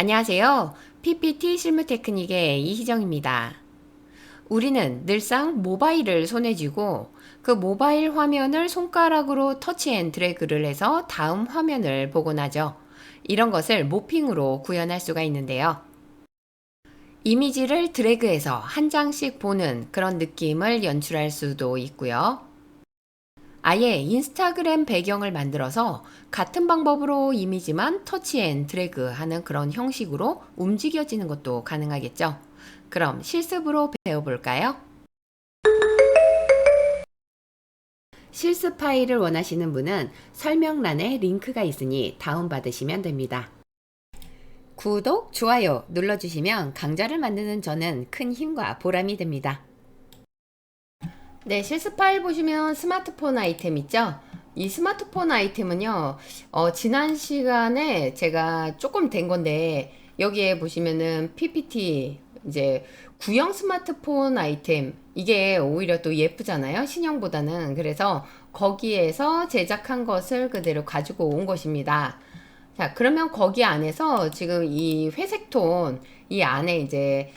안녕하세요. PPT 실무 테크닉의 이희정입니다. 우리는 늘상 모바일을 손에 쥐고 그 모바일 화면을 손가락으로 터치 앤 드래그를 해서 다음 화면을 보곤 하죠. 이런 것을 모핑으로 구현할 수가 있는데요. 이미지를 드래그해서 한 장씩 보는 그런 느낌을 연출할 수도 있고요. 아예 인스타그램 배경을 만들어서 같은 방법으로 이미지만 터치 앤 드래그 하는 그런 형식으로 움직여지는 것도 가능하겠죠. 그럼 실습으로 배워볼까요? 실습 파일을 원하시는 분은 설명란에 링크가 있으니 다운받으시면 됩니다. 구독, 좋아요 눌러주시면 강좌를 만드는 저는 큰 힘과 보람이 됩니다. 네, 실습 파일 보시면 스마트폰 아이템 있죠? 이 스마트폰 아이템은요, 지난 시간에 제가 조금 된 건데, 여기에 보시면은 PPT, 이제 구형 스마트폰 아이템, 이게 오히려 또 예쁘잖아요? 신형보다는. 그래서 거기에서 제작한 것을 그대로 가지고 온 것입니다. 자, 그러면 거기 안에서 지금 이 회색 톤, 이 안에 이제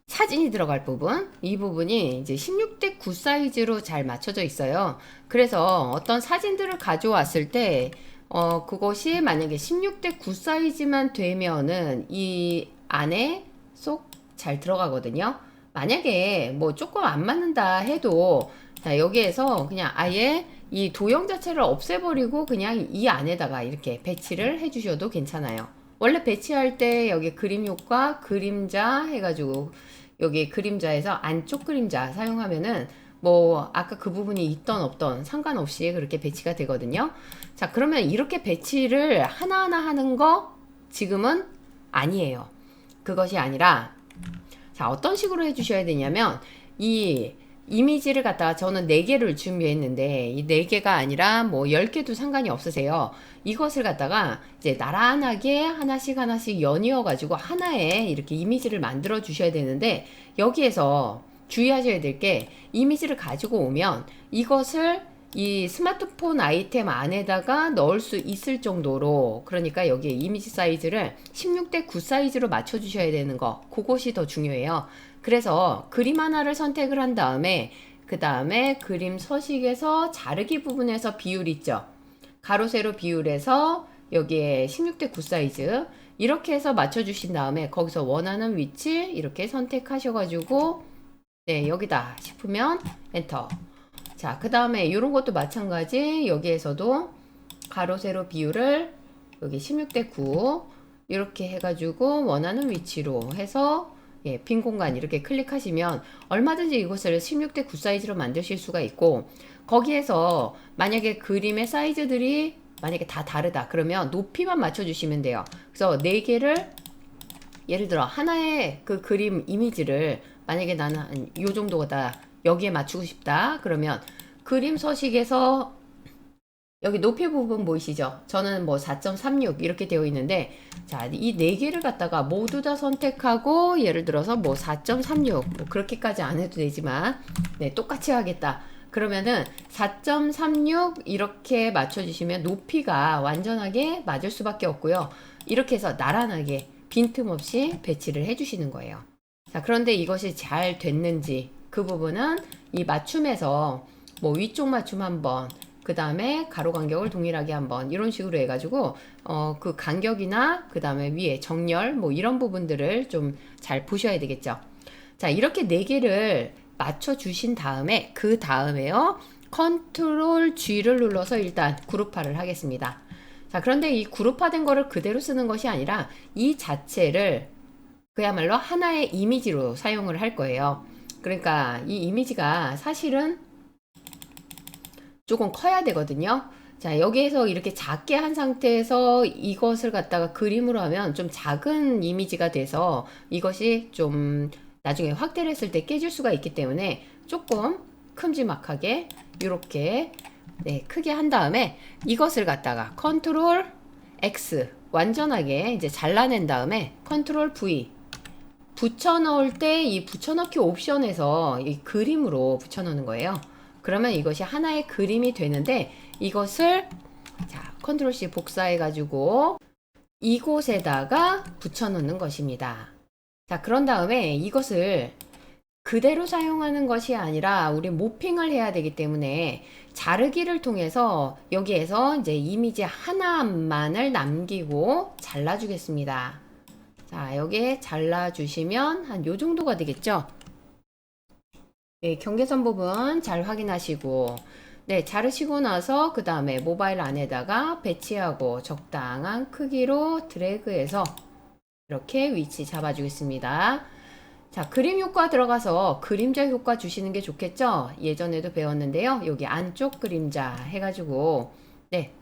사진이 들어갈 부분, 이 부분이 이제 16대 9 사이즈로 잘 맞춰져 있어요. 그래서 어떤 사진들을 가져왔을 때, 그것이 만약에 16대 9 사이즈만 되면은 이 안에 쏙 잘 들어가거든요. 만약에 뭐 조금 안 맞는다 해도, 자, 여기에서 그냥 아예 이 도형 자체를 없애버리고 그냥 이 안에다가 이렇게 배치를 해주셔도 괜찮아요. 원래 배치할 때 여기 그림 효과, 그림자 해가지고 여기 그림자에서 안쪽 그림자 사용하면은 뭐 아까 그 부분이 있던 없던 상관없이 그렇게 배치가 되거든요. 자, 그러면 이렇게 배치를 하나하나 하는 거 지금은 아니에요. 그것이 아니라 자, 어떤 식으로 해주셔야 되냐면 이 이미지를 갖다가 저는 4개를 준비했는데 이 4개가 아니라 뭐 10개도 상관이 없으세요. 이것을 갖다가 이제 나란하게 하나씩 하나씩 연이어 가지고 하나에 이렇게 이미지를 만들어 주셔야 되는데 여기에서 주의하셔야 될 게 이미지를 가지고 오면 이것을 이 스마트폰 아이템 안에다가 넣을 수 있을 정도로 그러니까 여기에 이미지 사이즈를 16대 9 사이즈로 맞춰 주셔야 되는 거 그것이 더 중요해요. 그래서 그림 하나를 선택을 한 다음에 그 다음에 그림 서식에서 자르기 부분에서 비율 있죠. 가로 세로 비율에서 여기에 16대 9 사이즈 이렇게 해서 맞춰 주신 다음에 거기서 원하는 위치 이렇게 선택하셔 가지고 네 여기다 싶으면 엔터. 자, 그 다음에 이런 것도 마찬가지 여기에서도 가로 세로 비율을 여기 16대 9 이렇게 해가지고 원하는 위치로 해서 예, 빈 공간 이렇게 클릭하시면 얼마든지 이것을 16대 9 사이즈로 만드실 수가 있고 거기에서 만약에 그림의 사이즈들이 만약에 다 다르다 그러면 높이만 맞춰주시면 돼요. 그래서 4개를 예를 들어 하나의 그 그림 이미지를 만약에 나는 한 요 정도다 여기에 맞추고 싶다 그러면 그림 서식에서 여기 높이 부분 보이시죠? 저는 뭐 4.36 이렇게 되어 있는데 자, 이 네 개를 갖다가 모두 다 선택하고 예를 들어서 뭐 4.36 뭐 그렇게까지 안 해도 되지만 네, 똑같이 하겠다. 그러면은 4.36 이렇게 맞춰 주시면 높이가 완전하게 맞을 수밖에 없고요. 이렇게 해서 나란하게 빈틈없이 배치를 해 주시는 거예요. 자, 그런데 이것이 잘 됐는지 그 부분은 이 맞춤에서 뭐 위쪽 맞춤 한번 그 다음에 가로 간격을 동일하게 한번 이런 식으로 해가지고 그 간격이나 그 다음에 위에 정렬 뭐 이런 부분들을 좀 잘 보셔야 되겠죠. 자, 이렇게 4개를 맞춰 주신 다음에 그 다음에요 컨트롤 G를 눌러서 일단 그룹화를 하겠습니다. 자, 그런데 이 그룹화된 거를 그대로 쓰는 것이 아니라 이 자체를 그야말로 하나의 이미지로 사용을 할 거예요. 그러니까 이 이미지가 사실은 조금 커야 되거든요. 자, 여기에서 이렇게 작게 한 상태에서 이것을 갖다가 그림으로 하면 좀 작은 이미지가 돼서 이것이 좀 나중에 확대를 했을 때 깨질 수가 있기 때문에 조금 큼지막하게 이렇게 네, 크게 한 다음에 이것을 갖다가 컨트롤 X 완전하게 이제 잘라낸 다음에 컨트롤 V 붙여 넣을 때 이 붙여넣기 옵션에서 이 그림으로 붙여 넣는 거예요. 그러면 이것이 하나의 그림이 되는데 이것을 자, 컨트롤 C 복사해 가지고 이곳에다가 붙여놓는 것입니다. 자, 그런 다음에 이것을 그대로 사용하는 것이 아니라 우리 모핑을 해야 되기 때문에 자르기를 통해서 여기에서 이제 이미지 하나만을 남기고 잘라주겠습니다. 자, 여기에 잘라주시면 한 요 정도가 되겠죠? 네, 경계선 부분 잘 확인하시고, 네, 자르시고 나서 그 다음에 모바일 안에다가 배치하고 적당한 크기로 드래그해서 이렇게 위치 잡아주겠습니다. 자, 그림 효과 들어가서 그림자 효과 주시는 게 좋겠죠? 예전에도 배웠는데요. 여기 안쪽 그림자 해가지고, 네,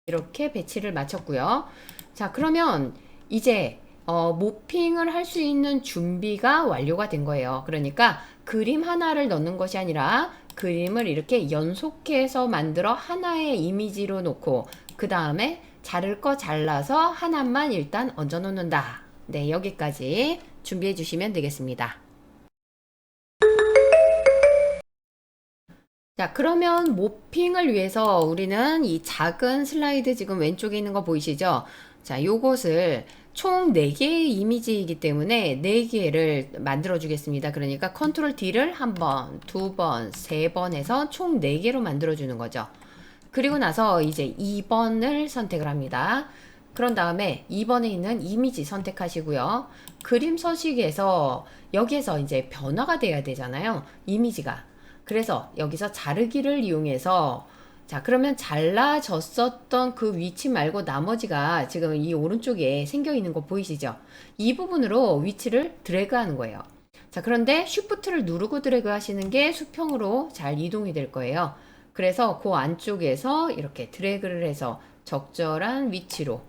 이렇게 배치를 마쳤고요. 자, 그러면 이제 모핑을 할 수 있는 준비가 완료가 된 거예요. 그러니까 그림 하나를 넣는 것이 아니라 그림을 이렇게 연속해서 만들어 하나의 이미지로 놓고 그 다음에 자를 거 잘라서 하나만 일단 얹어 놓는다. 네, 여기까지 준비해 주시면 되겠습니다. 자, 그러면 모핑을 위해서 우리는 이 작은 슬라이드 지금 왼쪽에 있는 거 보이시죠? 자, 요것을 총 4개의 이미지이기 때문에 4개를 만들어 주겠습니다. 그러니까 컨트롤 D를 한 번, 두 번, 세 번 해서 총 4개로 만들어 주는 거죠. 그리고 나서 이제 2번을 선택을 합니다. 그런 다음에 2번에 있는 이미지 선택하시고요. 그림 서식에서 여기에서 이제 변화가 돼야 되잖아요. 이미지가. 그래서 여기서 자르기를 이용해서 자, 그러면 잘라졌었던 그 위치 말고 나머지가 지금 이 오른쪽에 생겨 있는 거 보이시죠? 이 부분으로 위치를 드래그 하는 거예요. 자, 그런데 쉬프트를 누르고 드래그 하시는 게 수평으로 잘 이동이 될 거예요. 그래서 그 안쪽에서 이렇게 드래그를 해서 적절한 위치로.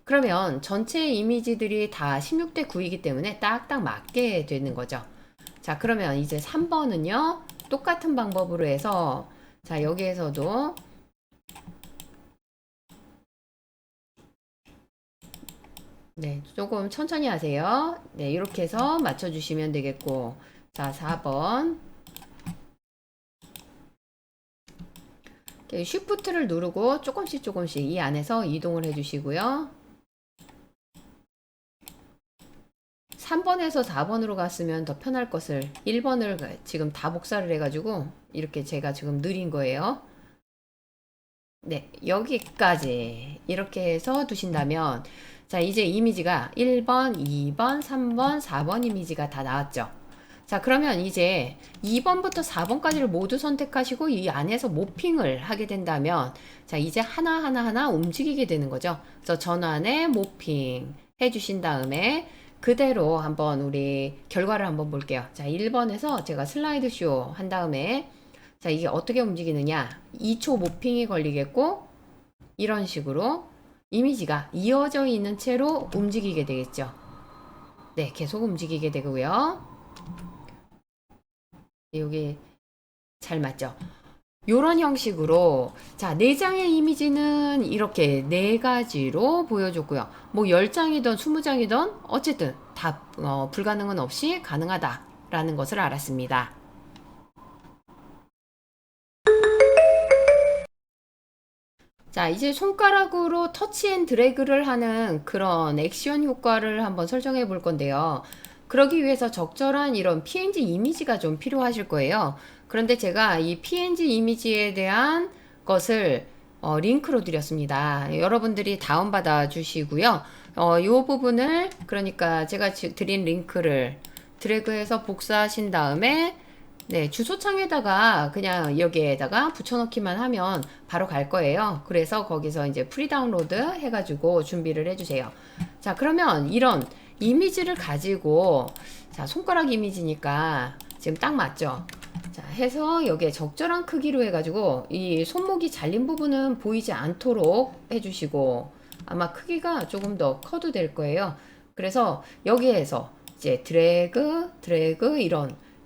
그러면 전체 이미지들이 다 16대 9이기 때문에 딱딱 맞게 되는 거죠. 자, 그러면 이제 3번은요. 똑같은 방법으로 해서 자, 여기에서도 네, 조금 천천히 하세요. 네, 이렇게 해서 맞춰주시면 되겠고 자, 4번 쉬프트를 누르고 조금씩 조금씩 이 안에서 이동을 해주시고요. 3번에서 4번으로 갔으면 더 편할 것을 1번을 지금 다 복사를 해가지고 이렇게 제가 지금 느린 거예요. 네, 여기까지 이렇게 해서 두신다면 자, 이제 이미지가 1번, 2번, 3번, 4번 이미지가 다 나왔죠. 자, 그러면 이제 2번부터 4번까지를 모두 선택하시고 이 안에서 모핑을 하게 된다면 자, 이제 하나하나 움직이게 되는 거죠. 그래서 전환에 모핑 해주신 다음에 그대로 한번 우리 결과를 한번 볼게요. 자, 1번에서 제가 슬라이드 쇼 한 다음에 자, 이게 어떻게 움직이느냐? 2초 모핑이 걸리겠고 이런 식으로 이미지가 이어져 있는 채로 움직이게 되겠죠. 네, 계속 움직이게 되고요. 여기 잘 맞죠? 요런 형식으로 자, 4장의 이미지는 이렇게 4가지로 보여줬고요. 뭐 10장이든 20장이든 어쨌든 다 불가능은 없이 가능하다라는 것을 알았습니다. 자, 이제 손가락으로 터치 앤 드래그를 하는 그런 액션 효과를 한번 설정해 볼 건데요. 그러기 위해서 적절한 이런 PNG 이미지가 좀 필요하실 거예요. 그런데 제가 이 PNG 이미지에 대한 것을 링크로 드렸습니다. 여러분들이 다운받아 주시고요. 이 부분을 그러니까 제가 드린 링크를 드래그해서 복사하신 다음에 네, 주소창에다가 그냥 여기에다가 붙여넣기만 하면 바로 갈 거예요. 그래서 거기서 이제 프리 다운로드 해가지고 준비를 해주세요. 자, 그러면 이런 이미지를 가지고 자, 손가락 이미지니까 지금 딱 맞죠? 자, 해서 여기에 적절한 크기로 해가지고 이 손목이 잘린 부분은 보이지 않도록 해주시고 아마 크기가 조금 더 커도 될 거예요. 그래서 여기에서 이제 드래그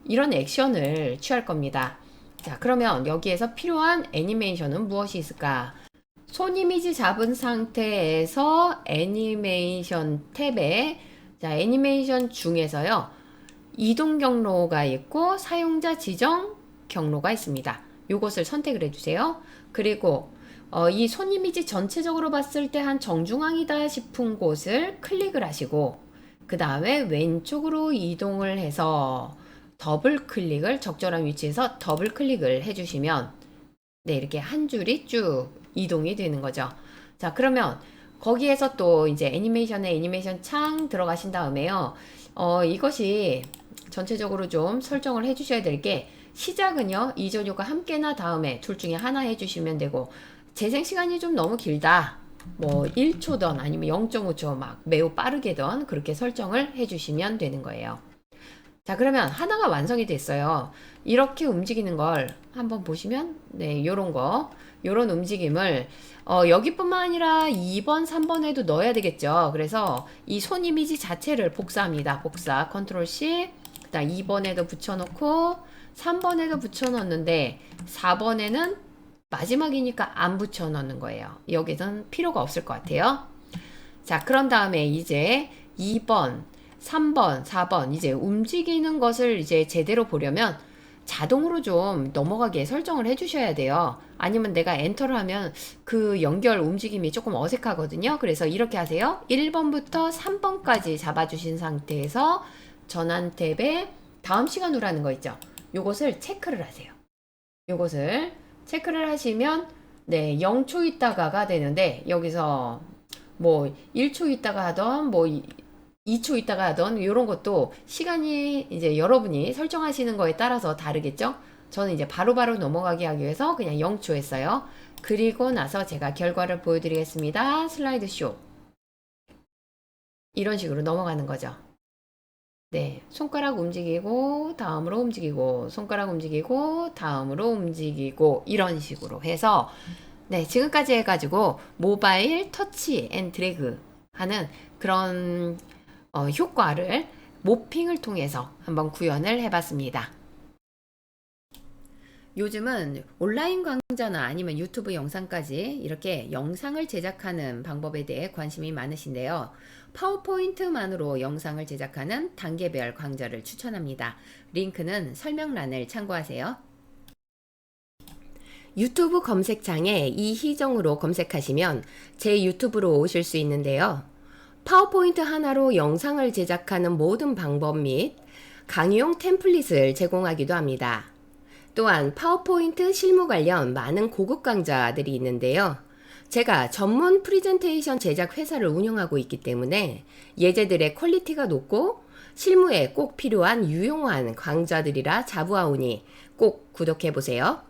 이런 액션을 취할 겁니다. 자, 그러면 여기에서 필요한 애니메이션은 무엇이 있을까? 손 이미지 잡은 상태에서 애니메이션 탭에 자, 애니메이션 중에서요. 이동 경로가 있고 사용자 지정 경로가 있습니다. 요것을 선택을 해주세요. 그리고 이 손 이미지 전체적으로 봤을 때 한 정중앙이다 싶은 곳을 클릭을 하시고 그 다음에 왼쪽으로 이동을 해서 더블 클릭을 적절한 위치에서 더블 클릭을 해주시면 네, 이렇게 한 줄이 쭉 이동이 되는 거죠. 자, 그러면 거기에서 또 이제 애니메이션에 애니메이션 창 들어가신 다음에요. 이것이 전체적으로 좀 설정을 해주셔야 될 게 시작은요, 이전 효과 함께나 다음에 둘 중에 하나 해주시면 되고 재생 시간이 좀 너무 길다. 뭐 1초든 아니면 0.5초 막 매우 빠르게든 그렇게 설정을 해주시면 되는 거예요. 자, 그러면 하나가 완성이 됐어요. 이렇게 움직이는 걸 한번 보시면 네, 요런 움직임을 여기뿐만 아니라 2번, 3번에도 넣어야 되겠죠. 그래서 이 손 이미지 자체를 복사합니다. 복사, 컨트롤 C, 그다음 2번에도 붙여놓고 3번에도 붙여넣는데 4번에는 마지막이니까 안 붙여넣는 거예요. 여기서는 필요가 없을 것 같아요. 자, 그런 다음에 이제 2번, 3번, 4번 이제 움직이는 것을 이제 제대로 보려면 자동으로 좀 넘어가게 설정을 해주셔야 돼요. 아니면 내가 엔터를 하면 그 연결 움직임이 조금 어색하거든요. 그래서 이렇게 하세요. 1번부터 3번까지 잡아주신 상태에서 전환 탭에 다음 시간 후라는 거 있죠. 요것을 체크를 하세요. 요것을 체크를 하시면 네, 0초 있다가가 되는데 여기서 뭐 1초 있다가 하던 뭐 2초 있다가 하던 이런 것도 시간이 이제 여러분이 설정하시는 거에 따라서 다르겠죠? 저는 이제 바로바로 넘어가게 하기 위해서 그냥 0초 했어요. 그리고 나서 제가 결과를 보여드리겠습니다. 슬라이드 쇼. 이런 식으로 넘어가는 거죠. 네, 손가락 움직이고 다음으로 움직이고 손가락 움직이고 다음으로 움직이고 이런 식으로 해서 네, 지금까지 해가지고 모바일 터치 앤 드래그 하는 그런 효과를 모핑을 통해서 한번 구현을 해봤습니다. 요즘은 온라인 강좌나 아니면 유튜브 영상까지 이렇게 영상을 제작하는 방법에 대해 관심이 많으신데요. 파워포인트만으로 영상을 제작하는 단계별 강좌를 추천합니다. 링크는 설명란을 참고하세요. 유튜브 검색창에 이희정으로 검색하시면 제 유튜브로 오실 수 있는데요. 파워포인트 하나로 영상을 제작하는 모든 방법 및 강의용 템플릿을 제공하기도 합니다. 또한 파워포인트 실무 관련 많은 고급 강좌들이 있는데요. 제가 전문 프리젠테이션 제작 회사를 운영하고 있기 때문에 예제들의 퀄리티가 높고 실무에 꼭 필요한 유용한 강좌들이라 자부하오니 꼭 구독해보세요.